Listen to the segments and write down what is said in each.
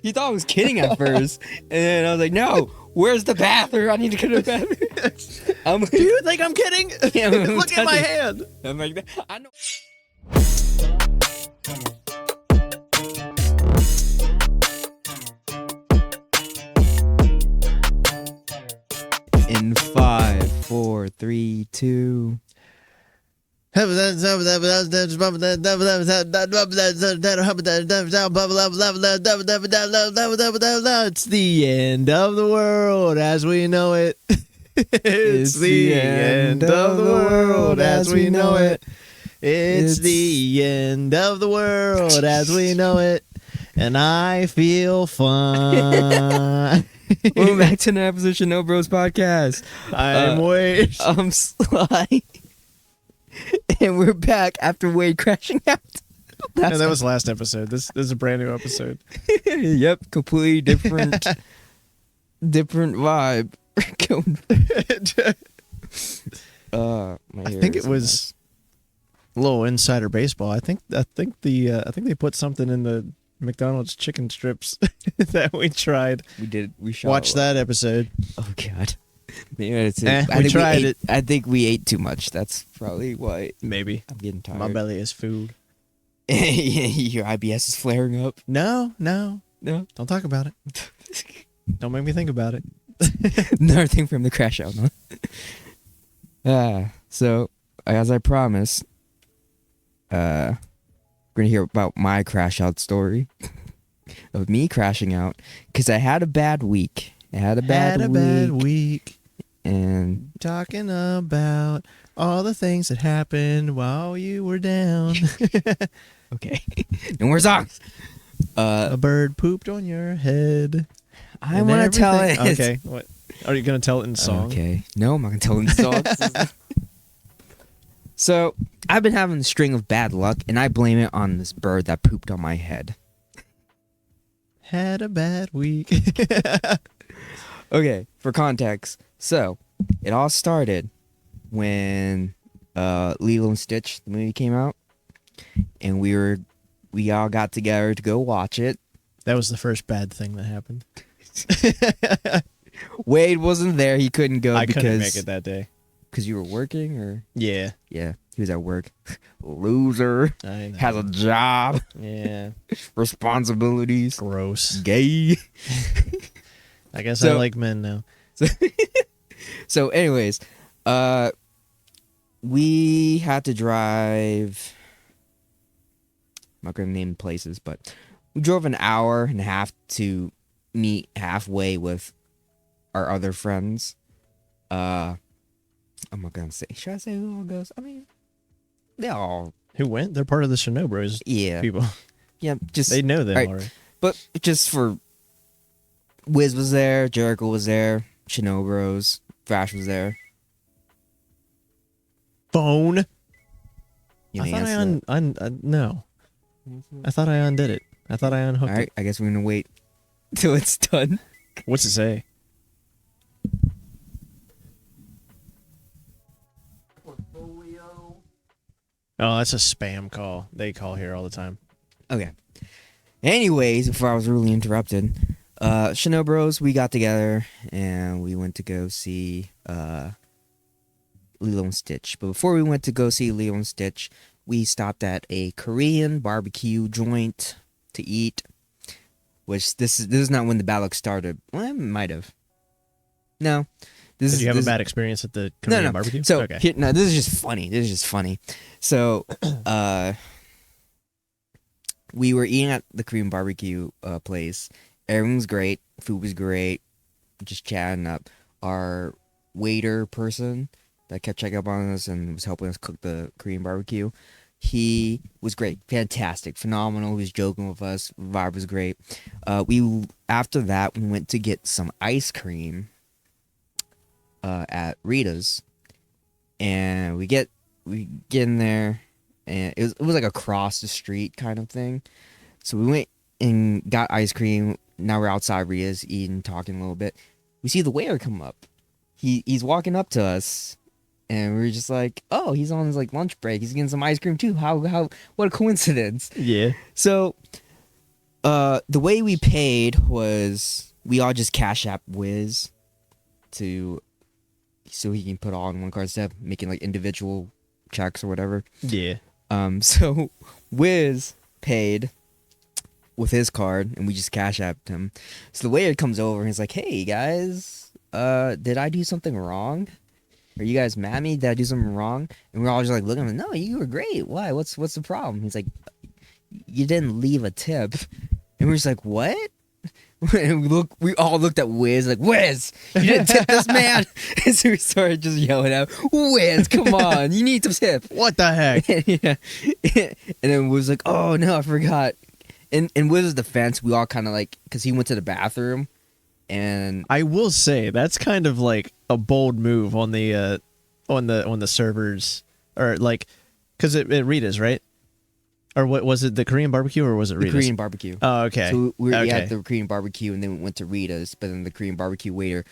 He thought I was kidding at first, and then I was like, "No, where's the bathroom? I need to go to the bathroom." Do you think I'm kidding? Yeah, Look at my hand. I'm like, I know. In 5, 4, 3, 2. It's the end of the world as we know it. It's the end of the world as we know it. It's the end of the world as we know it. And I feel fun. Welcome back to another episode of ShinoBroz podcast. I'm Wade. I'm Sly. And we're back after Wade crashing out. No, that was last episode. This is a brand new episode. Yep, completely different vibe. I think it was a little insider baseball. I think they put something in the McDonald's chicken strips that we tried. We shot Watch that episode. Oh God. Maybe that's it. I think we ate too much. That's probably why. Maybe. I'm getting tired. My belly is food. Your IBS is flaring up. No. No. Don't talk about it. Don't make me think about it. Another thing from the crash out, huh? So, as I promised, we're gonna hear about my crash out story of me crashing out because I had a bad week. Bad week. And talking about all the things that happened while you were down. Okay. No more songs. A bird pooped on your head. I want to tell it. Okay. What? Are you going to tell it in song? Okay. No, I'm not going to tell it in song. So, I've been having a string of bad luck, and I blame it on this bird that pooped on my head. Had a bad week. Okay, for context. So, it all started when Lilo and Stitch, the movie, came out. And we all got together to go watch it. That was the first bad thing that happened. Wade wasn't there. He couldn't go because... couldn't make it that day. Because you were working, or... Yeah. Yeah, he was at work. Loser. I know. Has a job. Yeah. Responsibilities. Gross. Gay. I guess I like men now. So anyways, we had to drive... I'm not going to name places, but we drove an hour and a half to meet halfway with our other friends. I'm not going to say... Should I say who all goes? I mean, they all... Who went? They're part of the ShinoBroz people. Yeah, just... They know them already. But just for... Wiz was there, Jericho was there, ShinoBroz, Thrash was there. Phone? You I thought answer no. I thought I undid it. I thought I unhooked Alright, it. I guess we're going to wait till it's done. What's it say? Oh, that's a spam call. They call here all the time. Okay. Anyways, before I was rudely interrupted, ShinoBroz, we got together and we went to go see Lilo and Stitch. But before we went to go see Lilo and Stitch, we stopped at a Korean barbecue joint to eat. Which this is not when the bad luck started. Well, it might have. No. Did you have a bad experience at the Korean barbecue? So okay. this is just funny. So we were eating at the Korean barbecue place. Everything was great. Food was great. Just chatting up. Our waiter person that kept checking up on us and was helping us cook the Korean barbecue, he was great. Fantastic. Phenomenal. He was joking with us. Vibe was great. After that, we went to get some ice cream at Rita's. And we get in there, and it was like across the street kind of thing. So we went and got ice cream. Now we're outside Rita's eating, talking a little bit. We see the waiter come up. He's walking up to us, and we're just like, oh, he's on his like lunch break. He's getting some ice cream too. How what a coincidence. Yeah. So the way we paid was we all just cash app Wiz so he can put all in one card instead of making like individual checks or whatever. Yeah. So Wiz paid with his card and we just cash apped him. So the waiter comes over and he's like, "Hey guys, did I do something wrong? Are you guys mad at me? Did I do something wrong?" And we're all just like looking at him, "No, you were great. Why? What's the problem?" He's like, "You didn't leave a tip." And we're just like, "What?" And we all looked at Wiz like, "Wiz, you didn't tip this man." And so we started just yelling out, "Wiz, come on, you need to tip." What the heck? Yeah. And then Wiz was like, "Oh no, I forgot." In Wiz's defense, we all kind of like, because he went to the bathroom, and I will say that's kind of like a bold move on the servers, or like, because it Rita's, right? Or what was it, the Korean barbecue, or was it Rita's? The Korean barbecue. Oh, okay. So we okay. had the Korean barbecue, and then we went to Rita's, but then the Korean barbecue waiter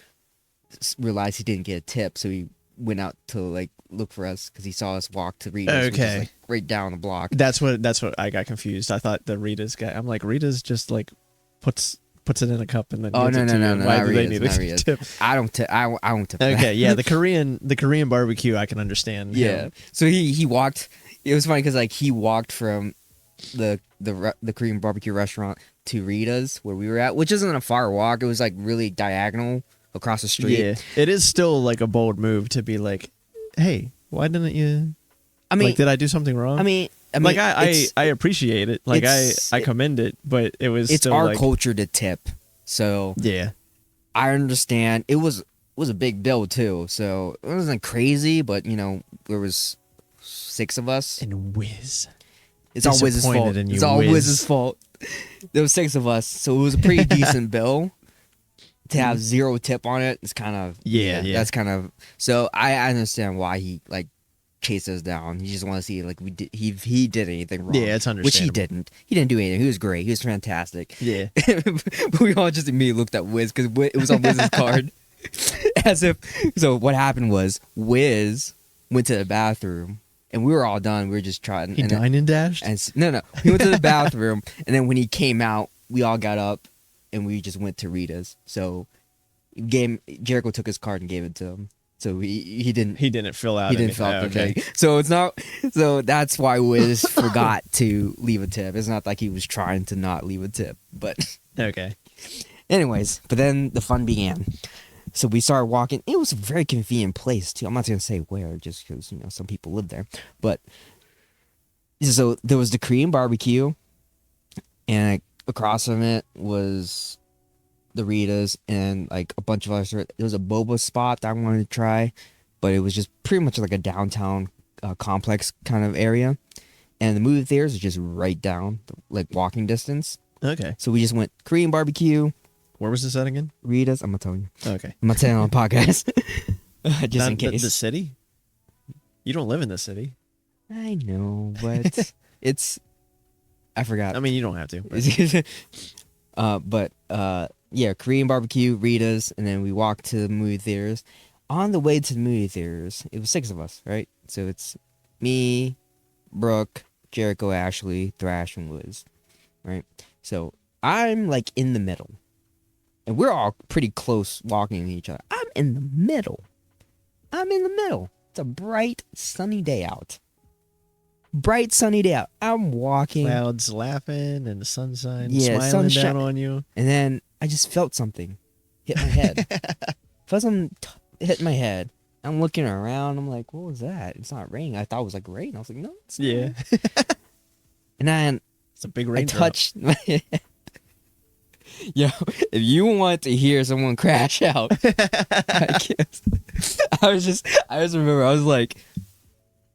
realized he didn't get a tip, so he went out to like look for us because he saw us walk to Rita's, which is, like, right down the block. That's what I got confused. I thought the Rita's guy. I'm like, Rita's just like puts it in a cup and then gives it to you. Why do they need a tip? I don't tip. I won't tip. Okay, yeah, the Korean barbecue I can understand. Yeah. So he walked. It was funny because like he walked from the Korean barbecue restaurant to Rita's where we were at, which isn't a far walk. It was like really diagonal across the street. Yeah, it is still like a bold move to be like, "Hey, why didn't you?" I mean, like, did I do something wrong? I mean, like I appreciate it. Like I commend it, but it's still our like, culture to tip. So yeah, I understand. It was a big bill too, so it wasn't crazy. But you know, there was 6 of us. And Wiz, it's all Wiz's fault. It's all Wiz's fault. There was 6 of us, so it was a pretty decent bill. To have 0 tip on it, it's kind of yeah. That's kind of, so I understand why he like chased us down. He just want to see like he did anything wrong. Yeah, it's understandable. Which he didn't. He didn't do anything. He was great. He was fantastic. Yeah. But we all just immediately looked at Wiz because it was on Wiz's card. As if, so what happened was Wiz went to the bathroom and we were all done. We were just trying. He dined and dashed? No. He went to the bathroom and then when he came out, we all got up and we just went to Rita's. So Jericho took his card and gave it to him. So he didn't fill out. He didn't fill out the thing. So it's not. So that's why Wiz forgot to leave a tip. It's not like he was trying to not leave a tip. But okay. Anyways, but then the fun began. So we started walking. It was a very convenient place too. I'm not gonna say where, just because some people live there. But so there was the Korean barbecue, and across from it was the Rita's and like a bunch of others. There was a boba spot that I wanted to try, but it was just pretty much like a downtown complex kind of area, and the movie theaters are just right down, like walking distance. Okay. So we just went Korean barbecue. Where was this at again? Rita's. I'm not telling you. Okay. I'm not telling you on the podcast. Just in case. The city? You don't live in the city. I know, but I forgot. I mean, you don't have to. But yeah, Korean barbecue, Rita's, and then we walked to the movie theaters. On the way to the movie theaters, it was 6 of us, right? So it's me, Brooke, Jericho, Ashley, Thrash, and Wiz, right? So I'm like in the middle. And we're all pretty close walking to each other. I'm in the middle. It's a bright, sunny day out. I'm walking. Clouds laughing and the sunshine smiling down on you. And then I just felt something hit my head. Felt something hit my head. I'm looking around. I'm like, what was that? It's not raining. I thought it was like rain. I was like, no, it's not. Yeah. And then it's a big rain. I touched my head. Yo, if you want to hear someone crash out, I guess. I just remember I was like,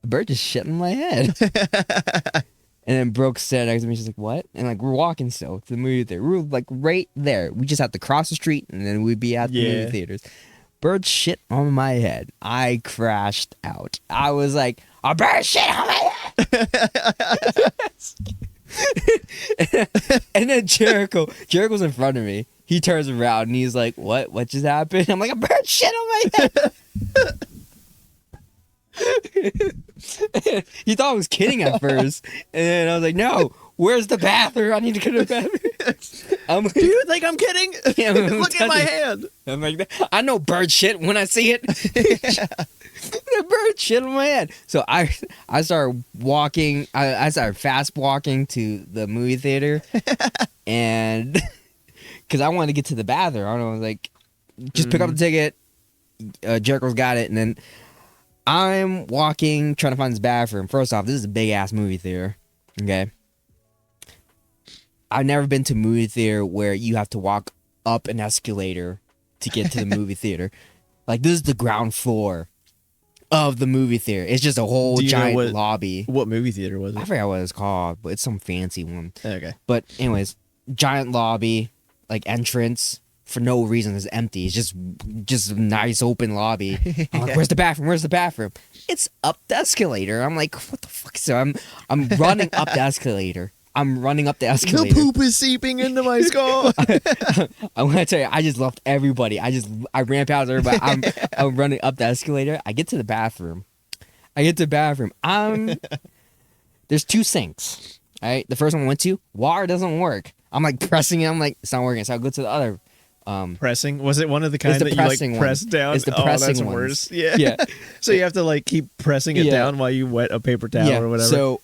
a bird just shit in my head. And then Brooke said next to me, she's like, what? And like, we're walking still to the movie theater. We were like right there. We just have to cross the street and then we'd be at the movie theaters. Bird shit on my head. I crashed out. I was like, a bird shit on my head. And then Jericho's in front of me. He turns around and he's like, what just happened? I'm like, a bird shit on my head. He thought I was kidding at first, and then I was like, no, where's the bathroom? I need to go to the bathroom. I'm like, Do you think I'm kidding? Yeah, Look at my hand. I'm like, I know bird shit when I see it. The bird shit on my head. So I started walking. I started fast walking to the movie theater, and because I wanted to get to the bathroom, I was like, just pick up the ticket. Jericho's got it, and then I'm walking, trying to find this bathroom. First off, this is a big ass movie theater. Okay. I've never been to a movie theater where you have to walk up an escalator to get to the movie theater. Like, this is the ground floor of the movie theater. It's just a whole giant lobby. What movie theater was it? I forgot what it's called, but it's some fancy one. Okay. But anyways, giant lobby, like entrance, for no reason is empty. It's just a nice open lobby. I'm like, where's the bathroom? Where's the bathroom? It's up the escalator. I'm like, what the fuck? So I'm running up the escalator. The poop is seeping into my skull. I want to tell you, I just left everybody. I ran past everybody. I'm running up the escalator. I get to the bathroom. There's 2 sinks. All right. The first one I went to, water doesn't work. I'm like pressing it. I'm like, it's not working. So I go to the other. Pressing? Was it one of the kind that you like press down? It's the pressing that's ones. worse. Yeah. Yeah. So you have to like keep pressing it down while you wet a paper towel or whatever.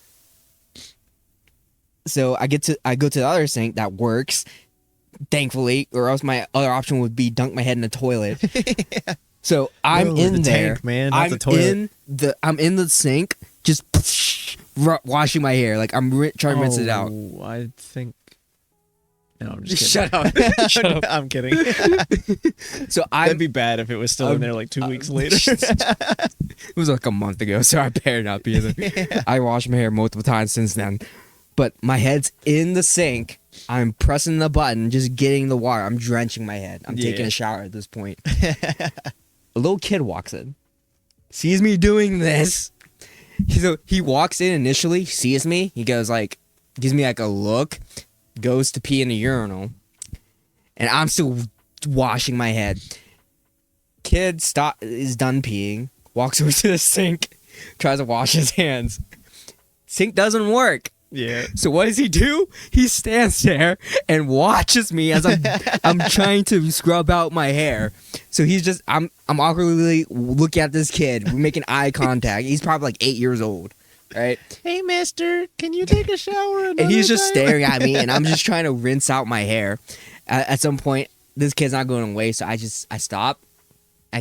So I go to the other sink that works, thankfully, or else my other option would be dunk my head in the toilet. Yeah. So I'm in the there, tank, man, not the toilet. I'm in the sink, just washing my hair, like I'm trying to rinse it out. I think. No, I'm just kidding. Shut up. I'm kidding. So that'd be bad if it was still in there like 2 weeks later. It was like a month ago, so I better not be there. Yeah. I washed my hair multiple times since then. But my head's in the sink. I'm pressing the button, just getting the water. I'm drenching my head. I'm taking a shower at this point. A little kid walks in, sees me doing this. So he walks in initially, sees me. He goes like, gives me like a look, goes to pee in the urinal, and I'm still washing my head. Kid is done peeing, walks over to the sink, tries to wash his hands. Sink doesn't work. Yeah. So what does he do? He stands there and watches me as I'm trying to scrub out my hair. So he's just I'm awkwardly looking at this kid. We're making eye contact. He's probably like 8 years old, right? Hey, mister, can you take a shower? And he's just staring at me, and I'm just trying to rinse out my hair. At some point, this kid's not going away, so I stop.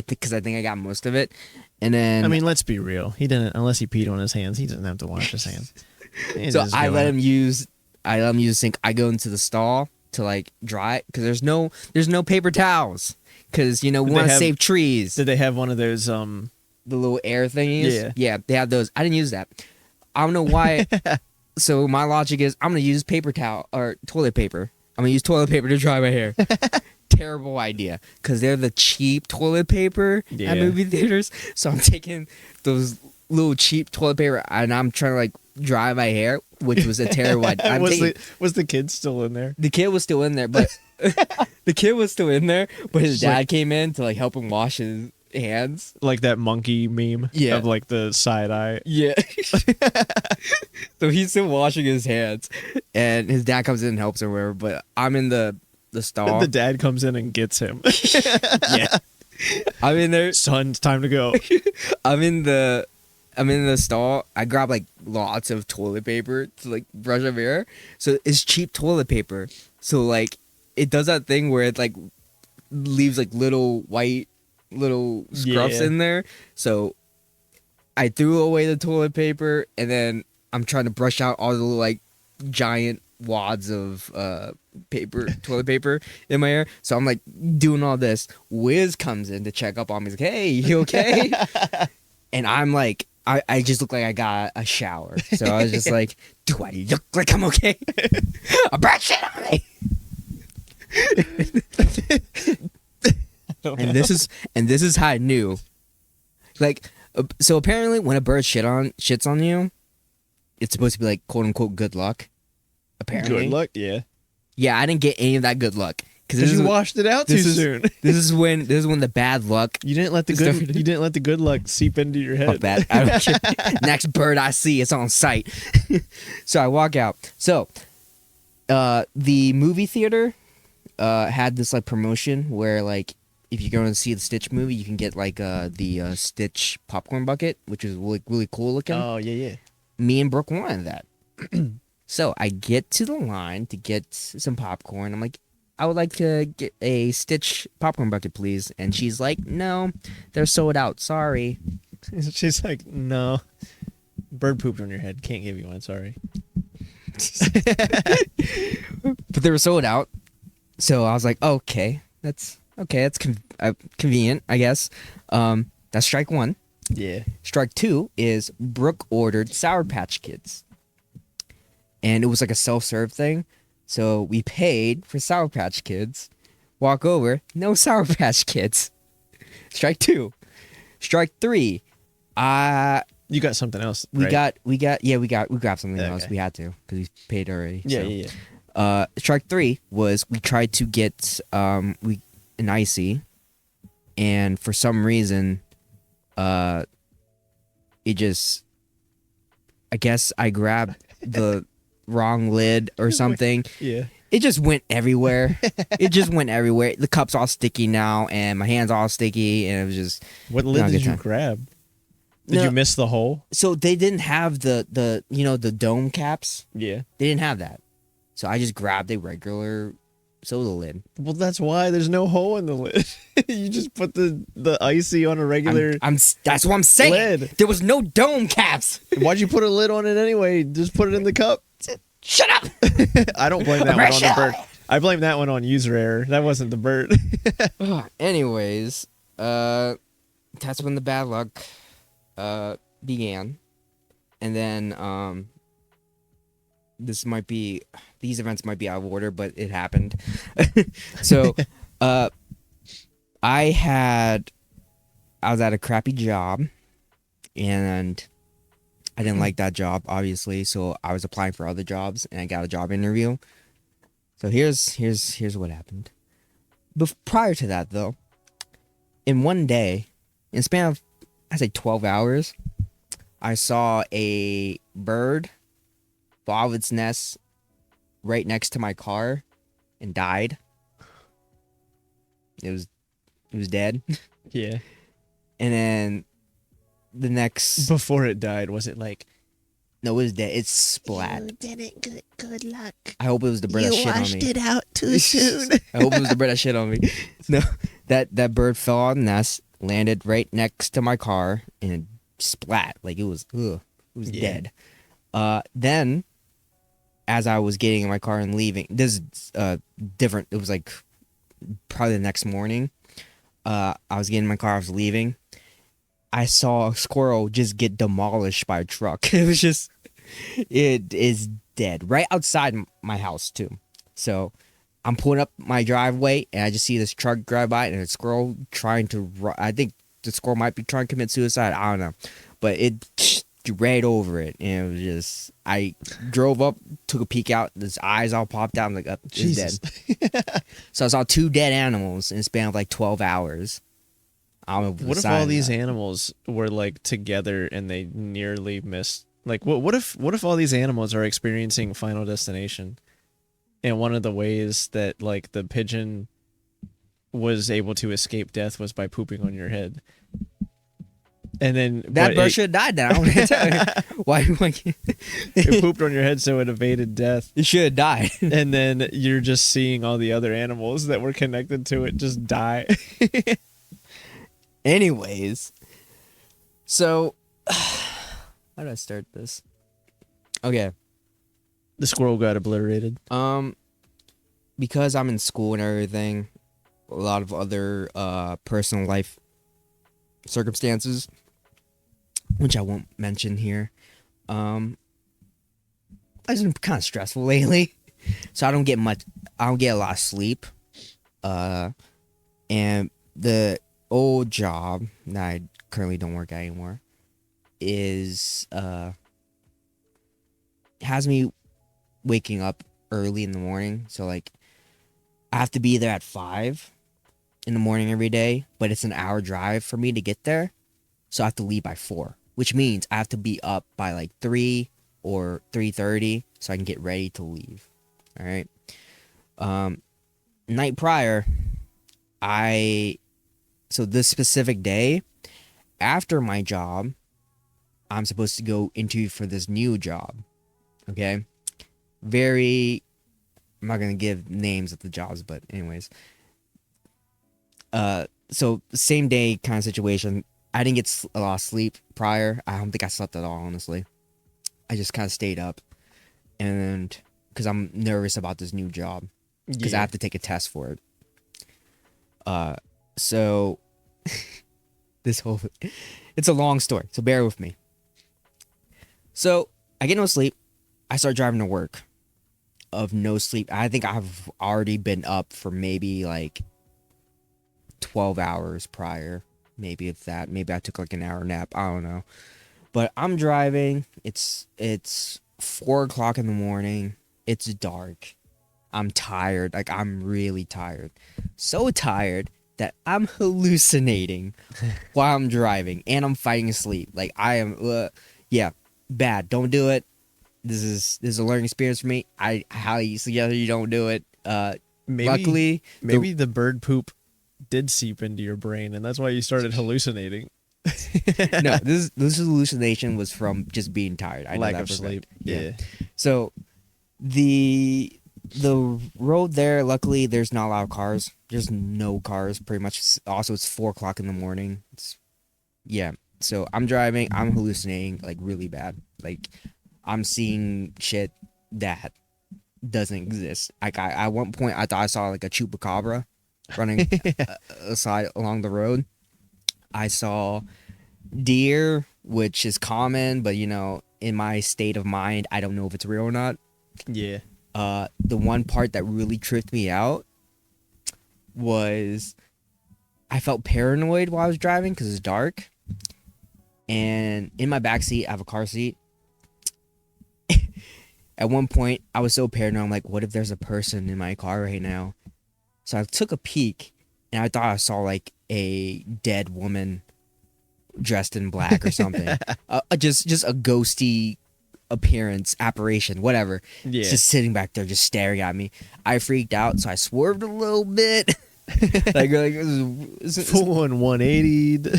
Because I think I got most of it, and then I mean, let's be real. He didn't, unless he peed on his hands. He doesn't have to wash his hands. So I let him use the sink. I go into the stall to like dry it because there's no paper towels because we want to save trees. Did they have one of those the little air thingies? Yeah, they have those. I didn't use that. I don't know why. So my logic is I'm gonna use paper towel or toilet paper. I'm gonna use toilet paper to dry my hair. Terrible idea because they're the cheap toilet paper at movie theaters. So I'm taking those little cheap toilet paper and I'm trying to like dry my hair, which was a terrible idea. Was the kid still in there? The kid was still in there, but his dad came in to like help him wash his hands, like that monkey meme of like the side eye. Yeah. So he's still washing his hands, and his dad comes in and helps him, or whatever. But I'm in the stall. The dad comes in and gets him. Yeah. I'm in there. Son, it's time to go. I'm in the stall. I grab like lots of toilet paper to like brush my hair. So it's cheap toilet paper. So like it does that thing where it like leaves like little white scruffs in there. So I threw away the toilet paper and then I'm trying to brush out all the like giant wads of toilet paper in my hair. So I'm like doing all this. Wiz comes in to check up on me. He's like, "Hey, you okay?" And I'm like, I just look like I got a shower. So I was just like, "Do I look like I'm okay?" A brat shit on me. And this is how I knew. Like, so apparently when a bird shits on you, it's supposed to be like quote unquote good luck. Apparently. Good luck, yeah. Yeah, I didn't get any of that good luck because you washed it out too soon. This is when the bad luck. You didn't let the good luck seep into your head. Fuck that. I don't care. Next bird I see, it's on sight. So I walk out. So The movie theater had this like promotion where like if you're going to see the Stitch movie, you can get like the Stitch popcorn bucket, which is really cool looking. Oh yeah. Me and Brooke wanted that. So I get to the line to get some popcorn. I'm like, I would like to get a Stitch popcorn bucket, please. And she's like, no, they're sold out. Sorry. She's like, no. Bird pooped on your head. Can't give you one. Sorry. But they were sold out. So I was like, okay, that's convenient, I guess. That's strike one. Yeah. Strike two is Brooke ordered Sour Patch Kids. And it was like a self-serve thing. So we paid for Sour Patch Kids. Walk over, no Sour Patch Kids. Strike two. Strike three. You got something else, right? We grabbed something Okay. else. We had to because we paid already. Yeah. Strike three was we tried to get an icy, and for some reason, it just, I guess I grabbed the wrong lid or something. Yeah. It just went everywhere. The cup's all sticky now, and my hand's all sticky, and it was just. What not lid a did good you time. grab? Did No. you miss the hole? So they didn't have the dome caps. Yeah. They didn't have that. So I just grabbed a regular soda lid. Well, that's why there's no hole in the lid. You just put the icy on a regular That's what I'm saying. lid. There was no dome caps. Why'd you put a lid on it anyway? Just put it in the cup. Shut up. I don't blame that one on the bird. I blame that one on user error. That wasn't the bird. Anyways, that's when the bad luck began. And then these events might be out of order, but it happened. So I was at a crappy job, and I didn't like that job, obviously, so I was applying for other jobs, and I got a job interview. So here's what happened. Prior to that, though, in one day, in a span of, I say 12 hours, I saw a bird fall out of its nest right next to my car and died. It was dead. Yeah. And then the next... Before it died, was it like... No, it was dead. It's splat. You didn't. Good luck. I hope it was the bird that You shit on washed me. it out too soon. I hope it was the bird that shit on me. No, that bird fell out of the nest, landed right next to my car, and it splat. Like it was dead. Then, as I was getting in my car and leaving, this is different. It was like probably the next morning. I was getting in my car. I was leaving. I saw a squirrel just get demolished by a truck. It is dead right outside my house too. So I'm pulling up my driveway and I just see this truck drive by and a squirrel trying to run. I think the squirrel might be trying to commit suicide. I don't know, but it right over it, and it was just. I drove up, took a peek out. His eyes all popped out. I'm like, he's dead. So I saw two dead animals in a span of like 12 hours. I don't know What if all these animals were like together and they nearly missed? Like, what if all these animals are experiencing Final Destination, and one of the ways that like the pigeon was able to escape death was by pooping on your head, and then that bird should have died. Then I want to tell you why. It pooped on your head, so it evaded death. It should have died. And then you're just seeing all the other animals that were connected to it just die. Anyways, so how did I start this? Okay. The squirrel got obliterated. Because I'm in school and everything, a lot of other personal life circumstances, which I won't mention here. It's been kind of stressful lately, so I don't get a lot of sleep. And the old job that I currently don't work at anymore is has me waking up early in the morning. So like I have to be there at 5 in the morning every day, but it's an hour drive for me to get there. So I have to leave by 4, which means I have to be up by like 3 or 3:30 so I can get ready to leave. All right. Night prior, so this specific day after my job, I'm supposed to go interview for this new job. Okay. I'm not gonna give names of the jobs, but anyways. So same day kind of situation. I didn't get a lot of sleep prior. I don't think I slept at all, honestly. I just kind of stayed up, and because I'm nervous about this new job, because I have to take a test for it. So it's a long story, so bear with me. So I get no sleep. I start driving to work of no sleep. I think I've already been up for maybe like 12 hours prior. Maybe it's that. Maybe I took like an hour nap. I don't know. But I'm driving. It's 4 o'clock in the morning. It's dark. I'm tired. Like, I'm really tired. So tired that I'm hallucinating while I'm driving. And I'm fighting sleep. Like, I am... yeah, bad. Don't do it. This is a learning experience for me. I highly suggest you don't do it. Luckily... Maybe the bird poop did seep into your brain, and that's why you started hallucinating. No, this hallucination was from just being tired. I know Lack that of for a fact. sleep. Yeah. So the road there, luckily, there's not a lot of cars. There's no cars, pretty much. Also, it's 4 o'clock in the morning. So I'm driving. I'm hallucinating like really bad. Like, I'm seeing shit that doesn't exist. Like, at one point, I thought I saw like a chupacabra running aside along the road. I saw deer, which is common, but in my state of mind, I don't know if it's real or not. Yeah. The one part that really tripped me out was I felt paranoid while I was driving because it's dark. And in my backseat, I have a car seat. At one point, I was so paranoid. I'm like, what if there's a person in my car right now? So I took a peek, and I thought I saw like a dead woman dressed in black or something. Just a ghosty appearance, apparition, whatever. Yeah. Just sitting back there, just staring at me. I freaked out, so I swerved a little bit. like it was Full on 180.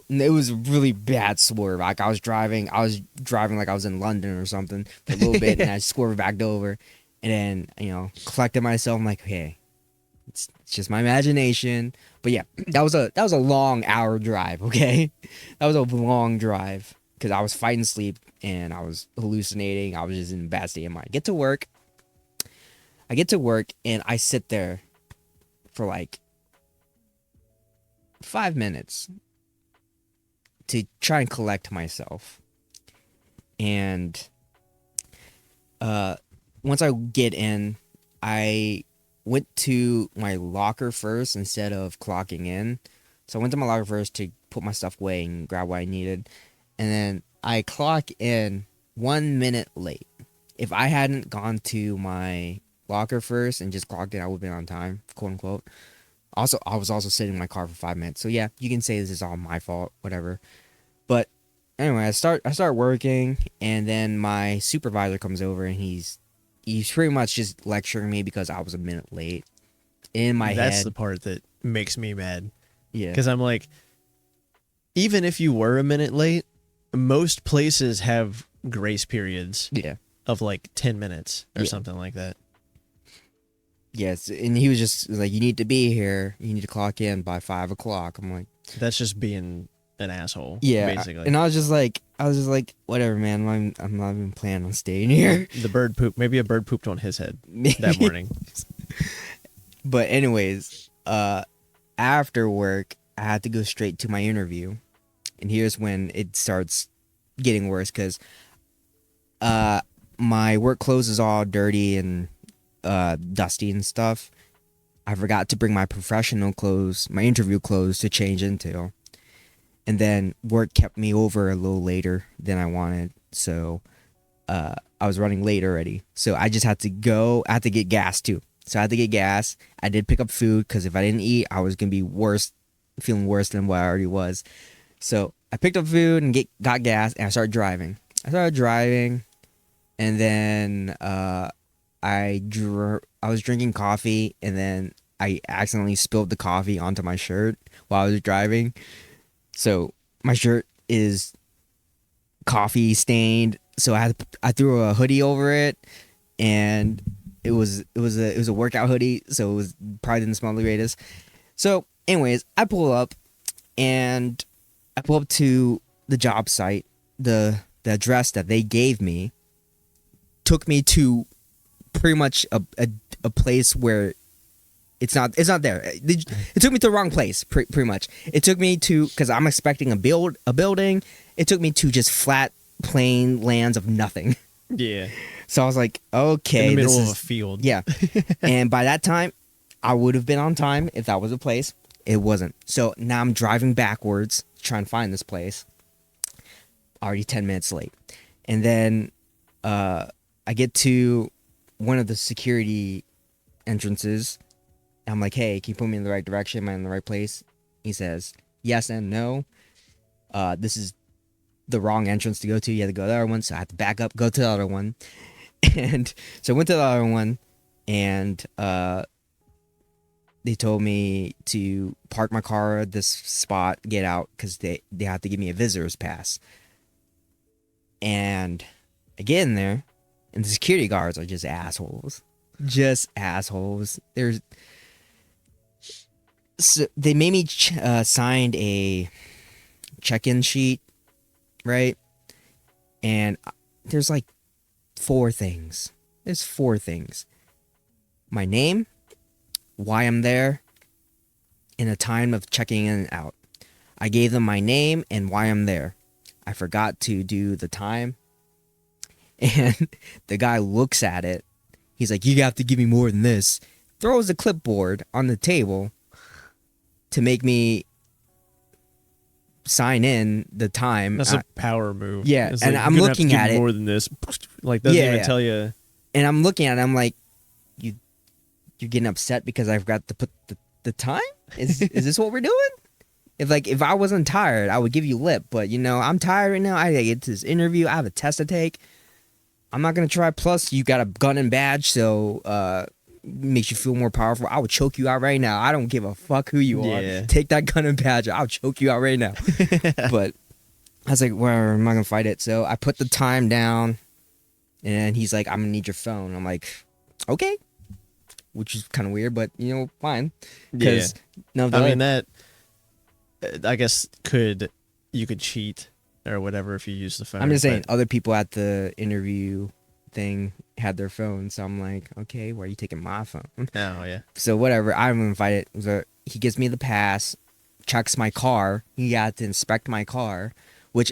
It was a really bad swerve. Like I was driving like I was in London or something for a little bit, and I swerved back over, and then collected myself. I'm like, okay, it's just my imagination. But yeah, that was a long hour drive. Okay, that was a long drive because I was fighting sleep and I was hallucinating. I was just in a bad state of mind. I get to work and I sit there for like 5 minutes to try and collect myself. And once I get in, I went to my locker first instead of clocking in. So I went to my locker first to put my stuff away and grab what I needed. And then I clock in 1 minute late. If I hadn't gone to my locker first and just clocked in, I would have been on time, quote unquote. Also, I was also sitting in my car for 5 minutes. So yeah, you can say this is all my fault, whatever. But anyway, I start working, and then my supervisor comes over, and he's pretty much just lecturing me because I was a minute late. In my head, That's the part that makes me mad. Yeah. Because I'm like, even if you were a minute late, most places have grace periods of like 10 minutes or something like that. Yes, and he was just like, you need to be here. You need to clock in by 5 o'clock. I'm like, that's just being an asshole. Yeah, basically. And I was just like, whatever, man. I'm not even planning on staying here. The bird poop. Maybe a bird pooped on his head that morning. But anyways, after work, I had to go straight to my interview, and here's when it starts getting worse because my work clothes is all dirty and dusty and stuff. I forgot to bring my professional clothes, my interview clothes, to change into. And then work kept me over a little later than I wanted. So I was running late already. So I just had to go. I had to get gas too. So I had to get gas. I did pick up food because if I didn't eat, I was going to be feeling worse than what I already was. So I picked up food and got gas, and I started driving. And then I was drinking coffee, and then I accidentally spilled the coffee onto my shirt while I was driving. So my shirt is coffee stained. So I threw a hoodie over it, and it was a workout hoodie, so it was probably didn't smell the greatest. So, anyways, I pull up to the job site. The address that they gave me took me to pretty much a place where it's not there. It took me to the wrong place, pretty much. It took me to, because I'm expecting a building. It took me to just flat, plain lands of nothing. Yeah. So I was like, okay, in the middle of a field. Yeah. And by that time, I would have been on time if that was a place. It wasn't. So now I'm driving backwards, trying to find this place. Already 10 minutes late. And then I get to one of the security entrances. I'm like, hey, can you put me in the right direction? Am I in the right place? He says, yes and no. This is the wrong entrance to go to. You have to go to the other one. So I have to back up, go to the other one. And so I went to the other one, and they told me to park my car at this spot, get out, because they have to give me a visitor's pass. And I get in there, and the security guards are just assholes. Just assholes. So they made me signed a check-in sheet, right? And there's like 4 things. There's 4 things. My name, why I'm there, and the time of checking in and out. I gave them my name and why I'm there. I forgot to do the time. And the guy looks at it. He's like, you have to give me more than this. Throws a clipboard on the table to make me sign in the time. That's a power move. Yeah, it's and like, I'm looking have to at give it. more than this. Like, doesn't even tell you. And I'm looking at it. I'm like, you're getting upset because I forgot to put the time? Is this what we're doing? If I wasn't tired, I would give you lip. But, I'm tired right now. I gotta get to this interview. I have a test to take. I'm not going to try. Plus, you got a gun and badge, so makes you feel more powerful. I would choke you out right now. I don't give a fuck who you are. Yeah. Take that gun and badge. I'll choke you out right now. But I was like, well, I'm not going to fight it. So I put the time down, and he's like, I'm going to need your phone. I'm like, okay. Which is kind of weird, but, fine. Yeah. No, I mean, that, I guess, you could cheat or whatever if you use the phone. I'm just saying, other people at the interview thing had their phones, so I'm like, okay, why are you taking my phone? Oh, yeah. So whatever, I'm invited. So he gives me the pass, checks my car. He got to inspect my car, which,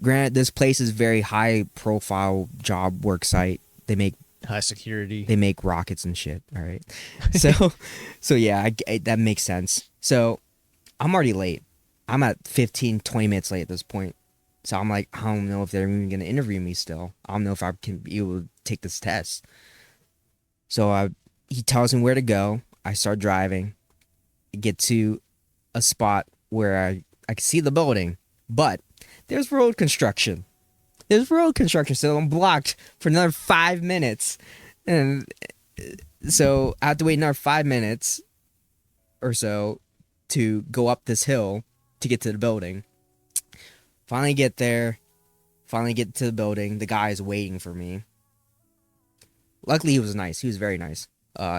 granted, this place is very high profile job work site. They make high security. They make rockets and shit. All right, so yeah, that makes sense. So I'm already late. I'm at 15, 20 minutes late at this point. So I'm like, I don't know if they're even going to interview me still. I don't know if I can be able to take this test. So he tells me where to go. I start driving. I get to a spot where I can see the building, but there's road construction. So I'm blocked for another 5 minutes. And so I have to wait another 5 minutes or so to go up this hill to get to the building. Finally get there. Finally get to the building. The guy is waiting for me. Luckily, he was nice. He was very nice.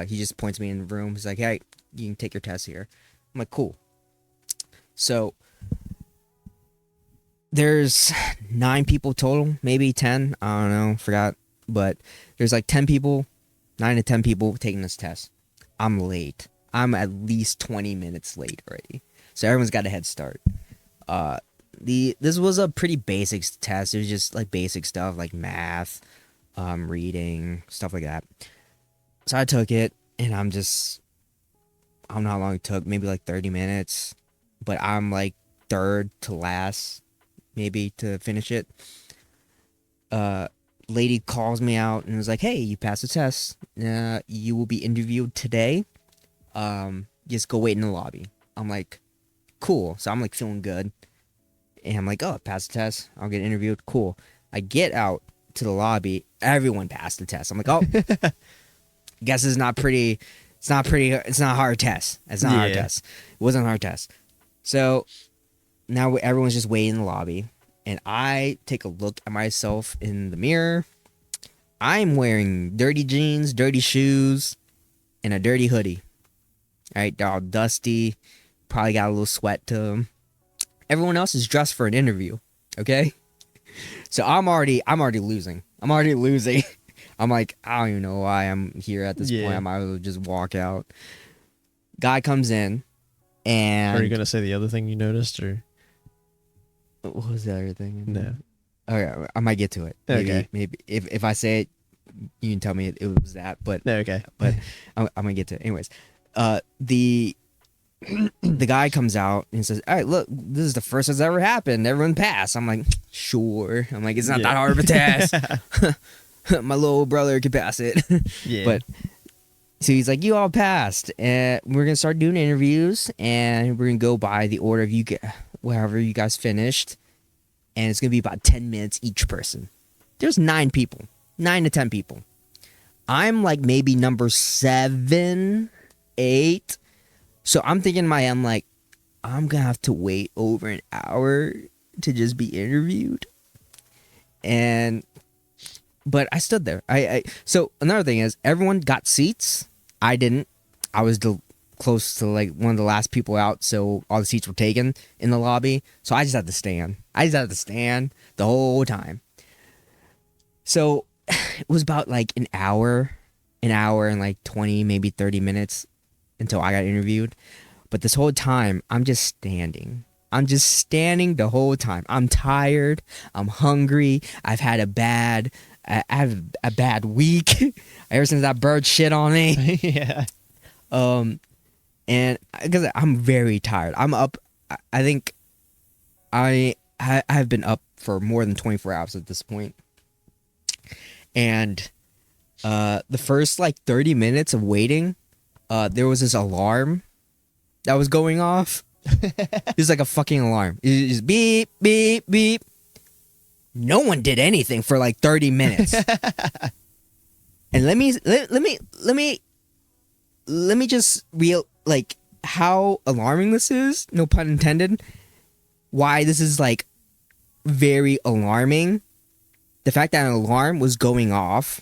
He just points me in the room. He's like, hey, you can take your test here. I'm like, cool. So there's 9 people total, maybe 10. I don't know. Forgot. But there's like 10 people, 9 to 10 people taking this test. I'm late. I'm at least 20 minutes late already. So everyone's got a head start. This was a pretty basic test. It was just like basic stuff like math, reading, stuff like that. So I took it, and I don't know how long it took, maybe like 30 minutes. But I'm like third to last, maybe, to finish it. Lady calls me out and was like, hey, you passed the test. You will be interviewed today. Just go wait in the lobby. I'm like, cool. So I'm like feeling good. And I'm like, oh, I passed the test. I'll get interviewed. Cool. I get out to the lobby. Everyone passed the test. I'm like, oh, guess it's not pretty. It's not pretty. It's not a hard test. It's not a hard Yeah. test. It wasn't a hard test. So now everyone's just waiting in the lobby, and I take a look at myself in the mirror. I'm wearing dirty jeans, dirty shoes, and a dirty hoodie. All right, they're all dusty. Probably got a little sweat to them. Everyone else is dressed for an interview. Okay, so I'm already losing. I'm already losing. I'm like, I don't even know why I'm here at this point. I might as well just walk out. Guy comes in, and Are you gonna say the other thing you noticed, or what was the other thing? no? Okay, I might get to it. Okay. Maybe if I say it, you can tell me it was that. But No, okay. but I'm gonna get to it. Anyways, the guy comes out and says, "All right, look, this is the first that's ever happened. Everyone passed." I'm like, "Sure." I'm like, "It's not that hard of a test. My little brother could pass it." Yeah. But so he's like, "You all passed, and we're gonna start doing interviews, and we're gonna go by the order of you get wherever you guys finished, and it's gonna be about 10 minutes each person." There's 9 people, 9 to 10 people. I'm like maybe number 7, 8. So I'm thinking in my head, I'm like, I'm gonna have to wait over an hour to just be interviewed. But I stood there. So another thing is, everyone got seats. I didn't. I was close to like one of the last people out, so all the seats were taken in the lobby. So I just had to stand. I just had to stand the whole time. So it was about like an hour and like 20, maybe 30 minutes until I got interviewed. But this whole time, I'm just standing. I'm just standing the whole time. I'm tired. I'm hungry. I have a bad week ever since that bird shit on me. Yeah. And because I'm very tired. I'm up. I think I've been up for more than 24 hours at this point. And the first like 30 minutes of waiting, there was this alarm that was going off. It was like a fucking alarm. It was just beep, beep, beep. No one did anything for like 30 minutes. And let me just like how alarming this is, no pun intended. Why this is like very alarming. The fact that an alarm was going off.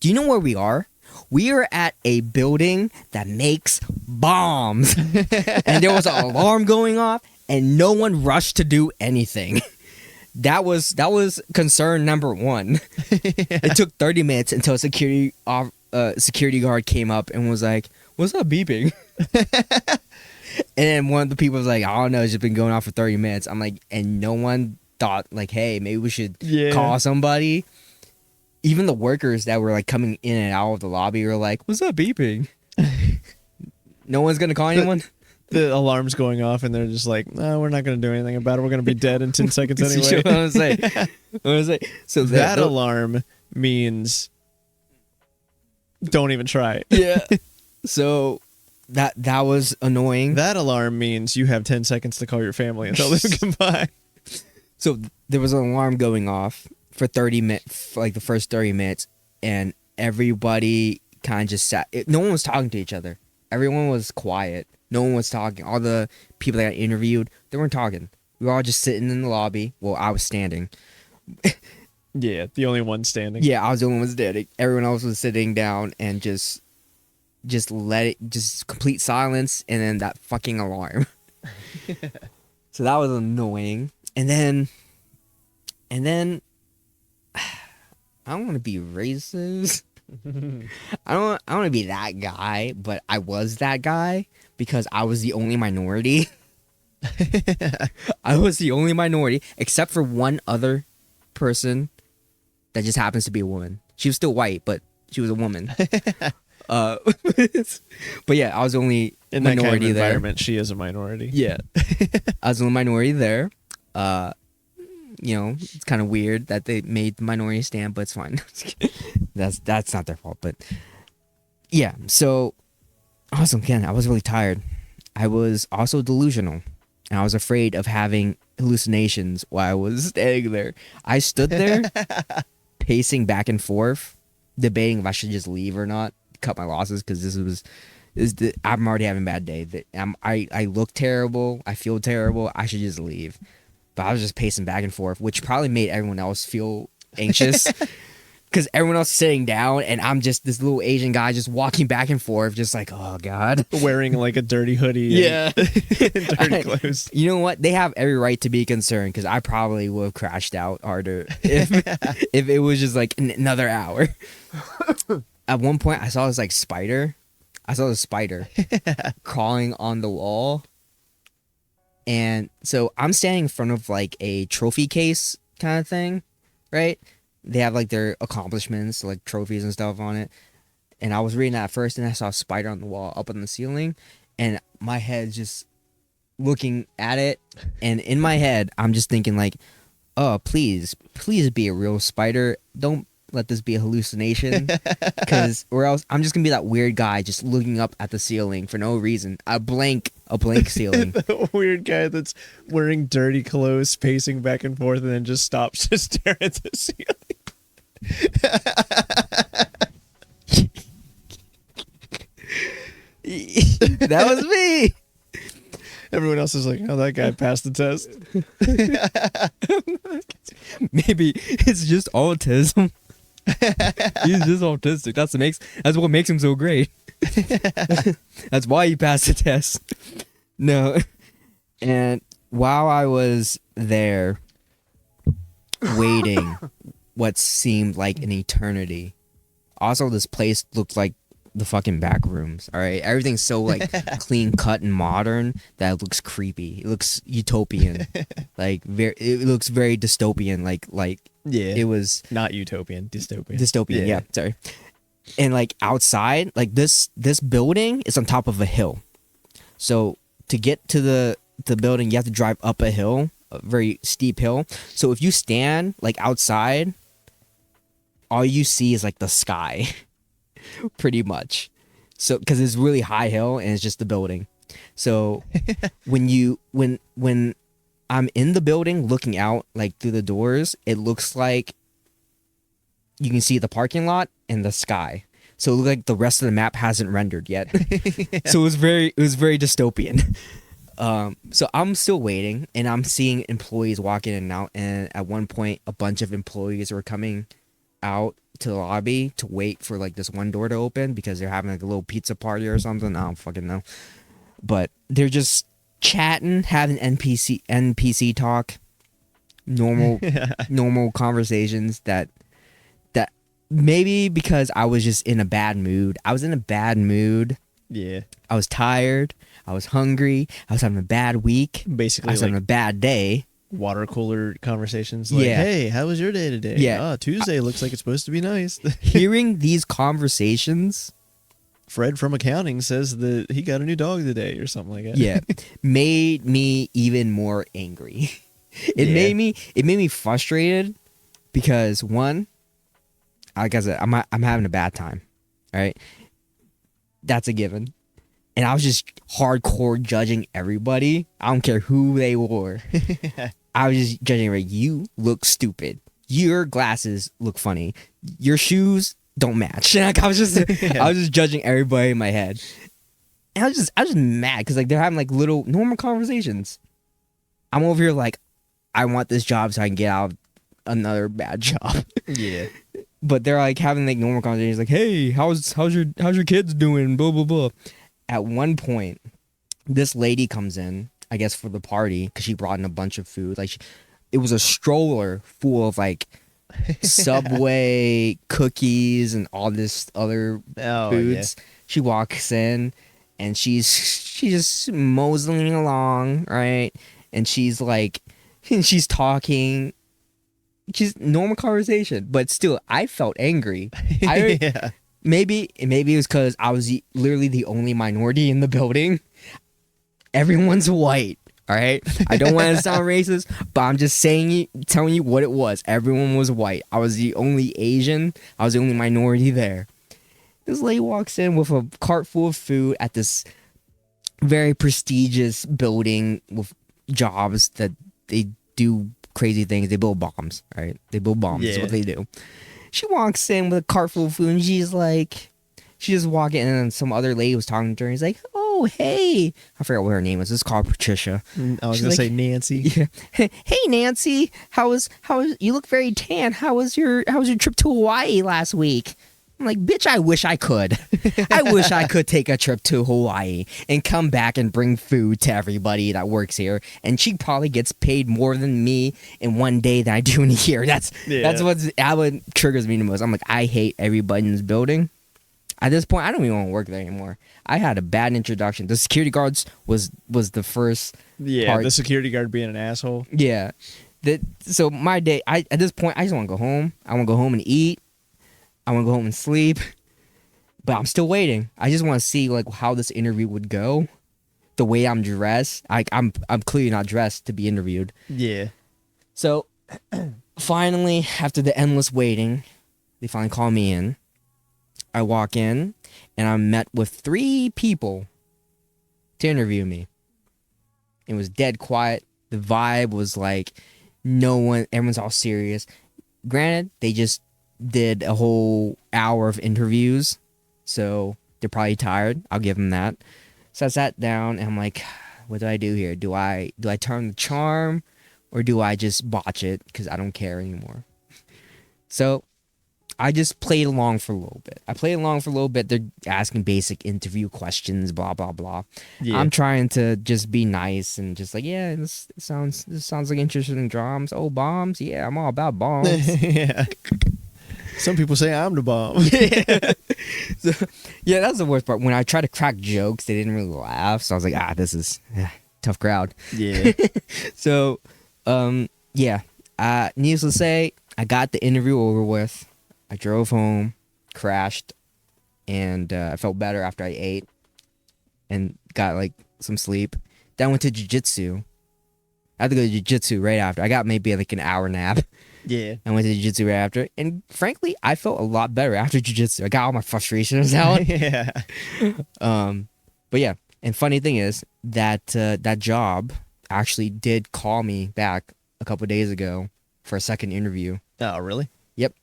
Do you know where we are? We are at a building that makes bombs. And there was an alarm going off, and no one rushed to do anything. That was concern number 1. It took 30 minutes until a security guard came up and was like, "What's up beeping?" And then one of the people was like, "I don't know, it's just been going on for 30 minutes." I'm like, and no one thought like, "Hey, maybe we should call somebody." Even the workers that were like coming in and out of the lobby were like, "What's up beeping?" No one's gonna call anyone. The alarm's going off, and they're just like, "No, we're not going to do anything about it. We're going to be dead in 10 seconds anyway." You know what I'm saying? So that alarm means don't even try it. Yeah. So that was annoying. That alarm means you have 10 seconds to call your family and tell them to come by. So there was an alarm going off for 30 minutes, like the first 30 minutes, and everybody kind of just sat. No one was talking to each other. Everyone was quiet. No one was talking. All the people that got interviewed, they weren't talking. We were all just sitting in the lobby. Well, I was standing. Yeah, the only one standing. Yeah, I was the only one standing. Everyone else was sitting down and just complete silence, and then that fucking alarm. So that was annoying. And then I don't want to be racist. I don't want to be that guy, but I was that guy because I was the only minority. I was the only minority, except for one other person that just happens to be a woman. She was still white, but she was a woman. But yeah, I was the only In that minority kind of there. environment, she is a minority. Yeah, I was the only minority there. You know, it's kind of weird that they made the minority stand, but it's fine. That's not their fault. But yeah, so I was really tired. I was also delusional, and I was afraid of having hallucinations while I was standing there. I stood there, pacing back and forth, debating if I should just leave or not. cut my losses because I'm already having a bad day. I look terrible. I feel terrible. I should just leave. But I was just pacing back and forth, which probably made everyone else feel anxious because everyone else is sitting down and I'm just this little Asian guy just walking back and forth, just like, oh God. Wearing like a dirty hoodie. Yeah. And dirty clothes. You know what? They have every right to be concerned because I probably would have crashed out harder if it was just like another hour. At one point, I saw this like spider. I saw the spider crawling on the wall. And so I'm standing in front of like a trophy case kind of thing, right? They have like their accomplishments, like trophies and stuff on it. And I was reading that first, and I saw a spider on the wall up on the ceiling. And my head just looking at it. And in my head, I'm just thinking like, oh, please be a real spider. Don't let this be a hallucination, or else I'm just gonna be that weird guy just looking up at the ceiling for no reason. A blank ceiling. The weird guy that's wearing dirty clothes, pacing back and forth, and then just stops to stare at the ceiling. That was me. Everyone else is like, oh, that guy passed the test. Maybe it's just autism. He's just autistic. That's what makes him so great. That's why he passed the test. No. And while I was there waiting what seemed like an eternity, also this place looked like the fucking back rooms. All right, everything's so like clean cut and modern that it looks creepy. It looks utopian. It looks very dystopian. Like Yeah, it was not utopian, dystopian. Dystopian, yeah. Sorry. And like outside, like this building is on top of a hill. So to get to the building, you have to drive up a hill, a very steep hill. So if you stand like outside, all you see is like the sky, pretty much. So because it's really high hill and it's just the building. So when I'm in the building looking out like through the doors, it looks like you can see the parking lot and the sky. So it looked like the rest of the map hasn't rendered yet. So it was very dystopian. So I'm still waiting, and I'm seeing employees walk in and out. And at one point, a bunch of employees were coming out to the lobby to wait for like this one door to open because they're having like a little pizza party or something. I don't fucking know. But they're just chatting, having NPC talk, normal conversations that maybe because I was just in a bad mood. I was in a bad mood. Yeah. I was tired. I was hungry. I was having a bad week. Basically, I was having a bad day. Water cooler conversations. Like, Yeah. Hey, how was your day today? Yeah. Oh, Tuesday looks like it's supposed to be nice. Hearing these conversations, Fred from accounting says that he got a new dog today or something like that. yeah, made me even more angry. It Yeah. made me frustrated because one, like I said, I'm having a bad time. All right, that's a given, and I was just hardcore judging everybody. I don't care who they were. I was just judging. Right, you look stupid. Your glasses look funny. Your shoes don't match. Like, I was just judging everybody in my head, and I was just mad because like they're having like little normal conversations. I'm over here like, I want this job so I can get out of another bad job. Yeah. But they're like having like normal conversations, like, "Hey, how's your kids doing?" Blah blah blah. At one point, this lady comes in, I guess for the party, because she brought in a bunch of food. Like, it was a stroller full of like Subway cookies and all this other foods. Yeah. She walks in, and she's just moseying along, right? And she's like, she's talking. She's normal conversation, but still, I felt angry. Yeah. Maybe it was because I was literally the only minority in the building. Everyone's white, all right? I don't want to sound racist, but I'm just telling you what it was. Everyone was white. I was the only Asian. I was the only minority there. This lady walks in with a cart full of food at this very prestigious building with jobs that they do crazy things. They build bombs, right? They build bombs. That's what they do. She walks in with a cart full of food and she's like, She just walked in, and then some other lady was talking to her. He's like, "Oh, hey," I forgot what her name was. It's called Patricia. I was She's gonna like- say Nancy. Yeah. Hey, Nancy, how was you look very tan? How was your trip to Hawaii last week? I'm like, bitch, I wish I could. I wish I could take a trip to Hawaii and come back and bring food to everybody that works here. And she probably gets paid more than me in one day than I do in a year. That's what triggers me the most. I'm like, I hate everybody in this building. At this point, I don't even want to work there anymore. I had a bad introduction. The security guards was the first part. The security guard being an asshole. Yeah. So my day, at this point, I just want to go home. I want to go home and eat. I want to go home and sleep. But I'm still waiting. I just want to see like how this interview would go. The way I'm dressed. I'm clearly not dressed to be interviewed. Yeah. So finally, after the endless waiting, they finally call me in. I walk in and I'm met with 3 people to interview me. It was dead quiet. The vibe was like everyone's all serious. Granted, they just did a whole hour of interviews, so they're probably tired. I'll give them that. So I sat down and I'm like, what do I do here? Do I turn the charm or do I just botch it because I don't care anymore? So I just played along for a little bit. They're asking basic interview questions, blah blah blah. Yeah. I'm trying to just be nice and just like, yeah, this sounds like interesting drums. Oh, bombs, yeah, I'm all about bombs. Yeah. Some people say I'm the bomb. So, yeah, that's the worst part. When I try to crack jokes, they didn't really laugh. So I was like, this is tough crowd. Yeah. So, yeah. Needless to say, I got the interview over with. I drove home, crashed, and I felt better after I ate and got like some sleep. Then I went to jiu-jitsu. I had to go to jiu-jitsu right after. I got maybe like an hour nap. Yeah. I went to jiu-jitsu right after. And frankly, I felt a lot better after jiu-jitsu. I got all my frustrations out. Yeah. But yeah, and funny thing is that that job actually did call me back a couple days ago for a second interview. Oh, really? Yep.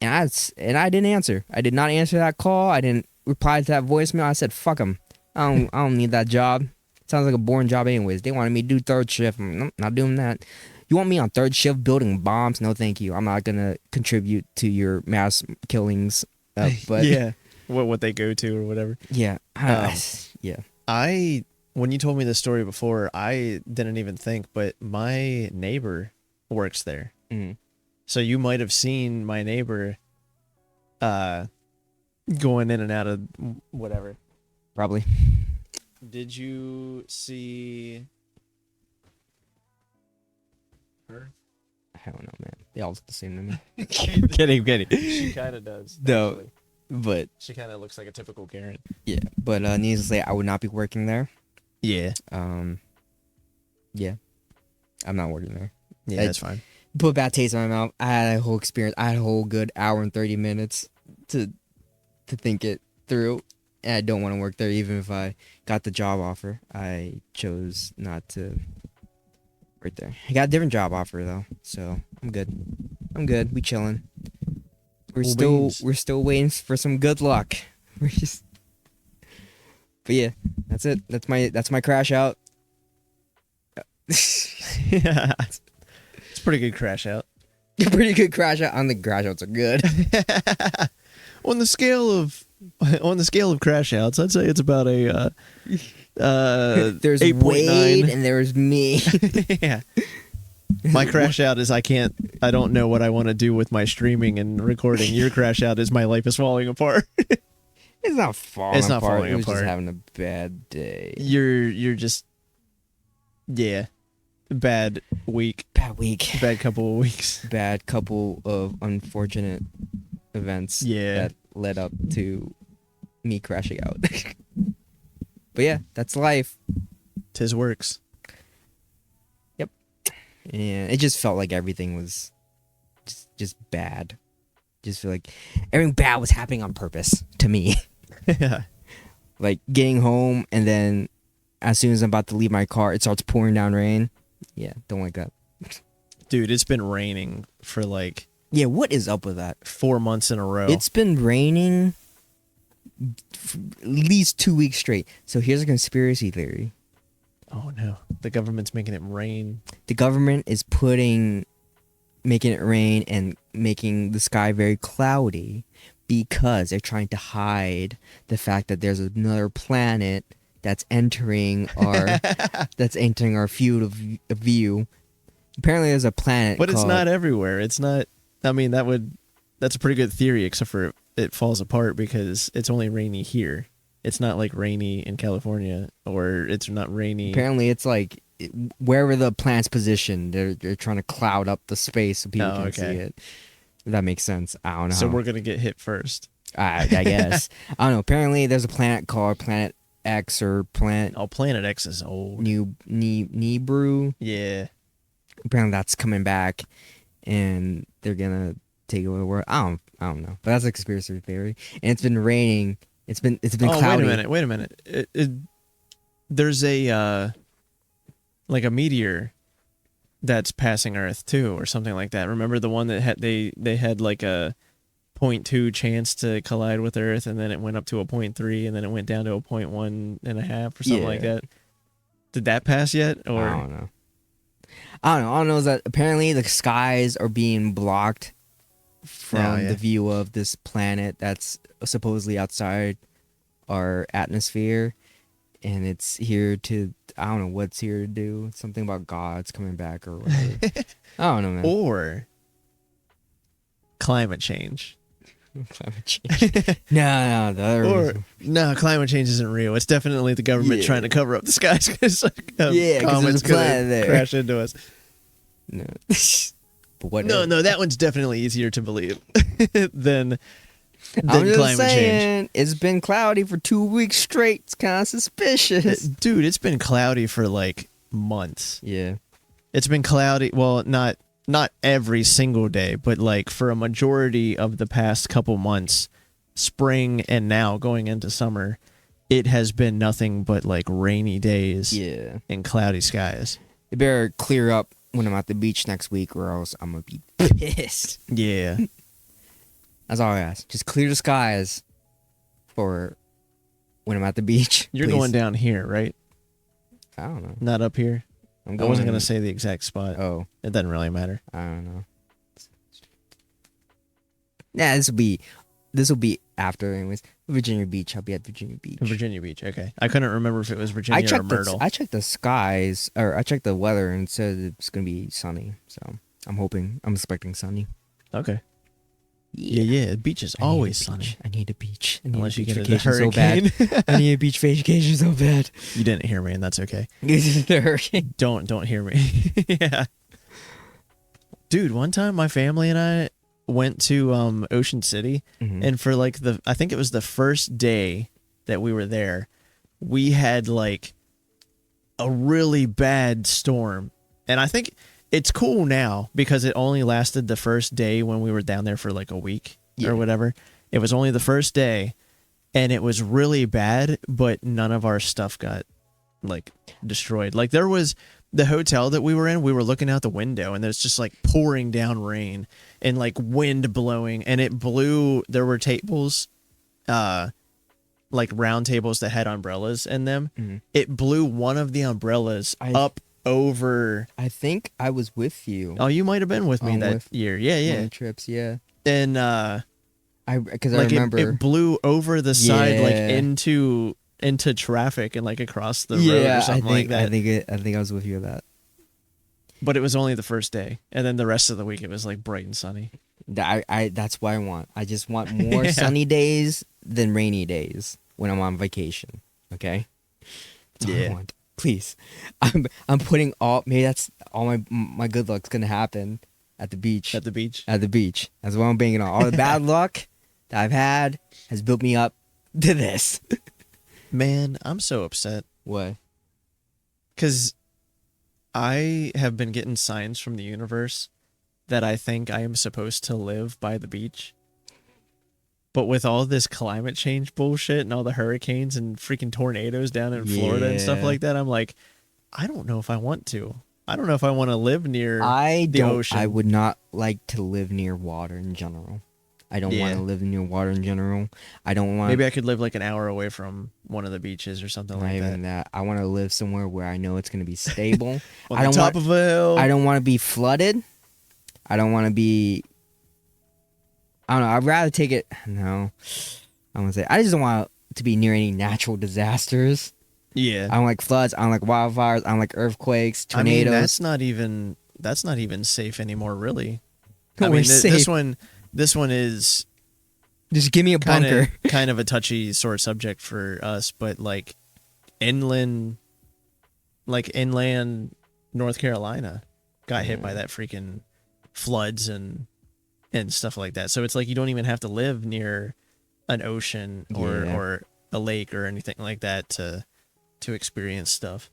And I didn't answer. I did not answer that call. I didn't reply to that voicemail. I said, fuck them. I don't need that job. Sounds like a boring job anyways. They wanted me to do third shift. I'm not doing that. You want me on third shift building bombs? No, thank you. I'm not going to contribute to your mass killings. But yeah. What they go to or whatever. Yeah. Yeah. When you told me this story before, I didn't even think, but my neighbor works there. Mhm. So you might have seen my neighbor going in and out of whatever. Probably. Did you see her? I don't know, man. They all look the same to me. Kidding. She kind of does. No. actually. But She kind of looks like a typical Karen. yeah. But needless to say, I would not be working there. Yeah. Yeah. I'm not working there. Yeah, that's fine. Put a bad taste in my mouth. I had a whole experience. I had a whole good hour and 30 minutes to think it through. And I don't want to work there even if I got the job offer. I chose not to work there. I got a different job offer though. So I'm good. We chilling. We're still waiting for some good luck. We're just But yeah, that's it. That's my crash out. Yeah. It's a pretty good crash out. Pretty good crash out. On the crash outs are good. On the scale of crash outs, I'd say it's about a There's 8.9. Wade and there's me. Yeah. My crash out is I don't know what I want to do with my streaming and recording. Your crash out is my life is falling apart. It's not falling It's not apart. falling It was apart. just having a bad day. You're just bad week. Bad couple of weeks. Bad couple of unfortunate events that led up to me crashing out. But yeah, that's life. 'Tis works. And it just felt like everything was just bad. Just feel like everything bad was happening on purpose to me. Yeah. Like getting home and then as soon as I'm about to leave my car, it starts pouring down rain. Yeah, don't like that. Dude, it's been raining for like Yeah, what is up with that? 4 months in a row. It's been raining at least 2 weeks straight. So here's a conspiracy theory. Oh no, the government's making it rain. The government is making it rain and making the sky very cloudy because they're trying to hide the fact that there's another planet that's entering our field of view. Apparently there's a planet But it's called, not everywhere. It's not. I mean, that's a pretty good theory, except for it falls apart because it's only rainy here. It's not like rainy in California, or it's not rainy. apparently it's like wherever the planet's positioned, they're trying to cloud up the space so people can see it. If that makes sense. I don't know. So we're gonna get hit first. I guess. I don't know. Apparently there's a planet called Planet X or Planet Planet X is old. Nibru. Yeah. Apparently that's coming back, and they're gonna take over the world. I don't know, but that's a conspiracy theory. And it's been raining. It's been cloudy. Wait a minute. There's a like a meteor that's passing Earth too, or something like that. Remember the one that they had like a 0.2 chance to collide with Earth, and then it went up to a 0.3, and then it went down to a 1.5 or something like that. Did that pass yet? Or I don't know. All I know is that apparently the skies are being blocked from the view of this planet that's supposedly outside our atmosphere, and it's here to, I don't know what's here to do. Something about God's coming back or whatever. I don't know, man. Or climate change. Climate change. No, the other reason. No, climate change isn't real. It's definitely the government trying to cover up the skies because because there's a planet there. Crash into us. No. But what? No, that one's definitely easier to believe than I'm just climate saying, change. it's been cloudy for 2 weeks straight. It's kind of suspicious. Dude, it's been cloudy for like months. Yeah. It's been cloudy. Well, not every single day, but like for a majority of the past couple months, spring and now going into summer, it has been nothing but like rainy days and cloudy skies. It better clear up when I'm at the beach next week, or else I'm gonna be pissed. Yeah. That's all I ask. Just clear the skies for when I'm at the beach. You're please. going down here, right? I don't know. Not up here? I wasn't going to say the exact spot. Oh. It doesn't really matter. I don't know. Nah, this will be after, anyways. Virginia Beach. I'll be at Virginia Beach. Virginia Beach, okay. I couldn't remember if it was Virginia or Myrtle. I checked the skies, or I checked the weather, and it said it's going to be sunny. So I'm expecting sunny. Okay. Yeah. The beach is always sunny. I need a beach. I need Unless a you beach get a vacation so bad. hurricane. I need a beach vacation so bad. You didn't hear me, and that's okay. The hurricane. Don't hear me. Yeah. Dude, one time my family and I went to Ocean City, and for like I think it was the first day that we were there, we had like a really bad storm. And I think it's cool now because it only lasted the first day when we were down there for like a week or whatever. It was only the first day, and it was really bad, but none of our stuff got like destroyed. Like there was the hotel that we were in, we were looking out the window, and there's just like pouring down rain and like wind blowing, and it blew. There were tables, like round tables that had umbrellas in them. It blew one of the umbrellas up over. I think I was with you. Oh, you might have been with me that year. Yeah. One of the trips, yeah. And because I like remember it blew over the side, like into traffic and like across the road or something like that. I think I was with you on that. But it was only the first day, and then the rest of the week it was like bright and sunny. That's what I want. I just want more sunny days than rainy days when I'm on vacation. Okay. That's all I want. Please, I'm putting maybe that's all my good luck's gonna happen at the beach. At the beach. That's what I'm banking on. All the bad luck that I've had has built me up to this. Man, I'm so upset. What? Because I have been getting signs from the universe that I think I am supposed to live by the beach. But with all this climate change bullshit and all the hurricanes and freaking tornadoes down in Florida and stuff like that, I'm like, I don't know if I want to. I don't know if I want to live near the ocean. I would not like to live near water in general. I don't want Yeah. to live near water in general. I don't want Maybe I could live like an hour away from one of the beaches or something not like even that. that. I want to live somewhere where I know it's going to be stable. On I the don't top want of a hill. I don't want to be flooded. I don't want to be. I don't know. I'd rather take it. No, I want to say I just don't want to be near any natural disasters. Yeah. I don't like floods. I don't like wildfires. I don't like earthquakes, I mean, tornadoes. that's not even safe anymore, really. No, I we're mean, safe. this one is Just give me a bunker. kind of a touchy sore subject for us, but like inland North Carolina got hit by that freaking floods and stuff like that. So it's like you don't even have to live near an ocean Yeah. or a lake or anything like that to experience stuff.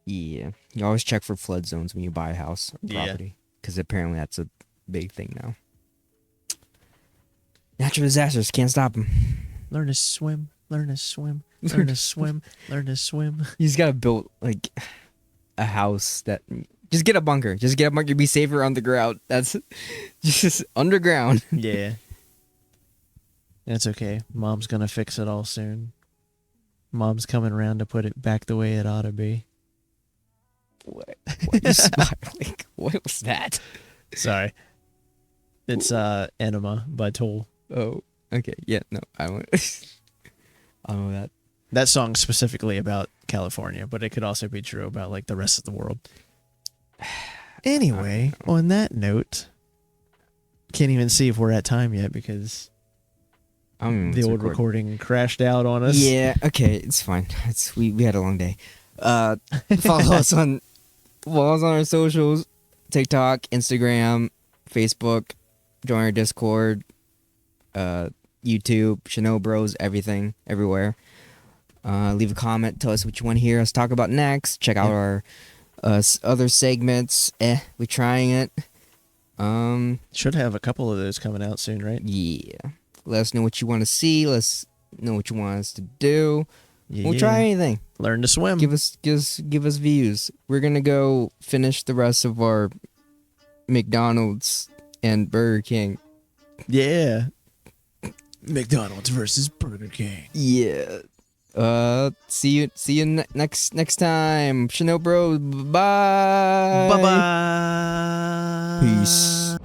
Yeah, you always check for flood zones when you buy a house or Yeah. property, because apparently that's a big thing now. Natural disasters can't stop them. Learn to swim, learn to swim, learn to swim, learn to swim. You just gotta build like a house that. Just get a bunker. Just get a bunker. Be safer on the ground. That's just underground. Yeah. That's okay. Mom's gonna fix it all soon. Mom's coming around to put it back the way it ought to be. What you smiling? What was that? Sorry. It's Enema by Tool. Oh, okay. Yeah, no, I don't. I don't know that. That song's specifically about California, but it could also be true about like the rest of the world. Anyway, on that note, can't even see if we're at time yet because I don't the even old recording crashed out on us. Yeah, okay, it's fine. We had a long day. Follow us on our socials: TikTok, Instagram, Facebook. Join our Discord, YouTube, ShinoBroz, everything, everywhere. Leave a comment. Tell us what you want to hear us talk about next. Check out our other segments. We're trying it. Should have a couple of those coming out soon, right? Yeah. Let us know what you want to see. Let us know what you want us to do. Yeah. We'll try anything. Learn to swim. Give us views. We're gonna go finish the rest of our McDonald's and Burger King. Yeah. McDonald's versus Burger King. Yeah. See you next time. ShinoBroz. Bye. Bye bye. Peace.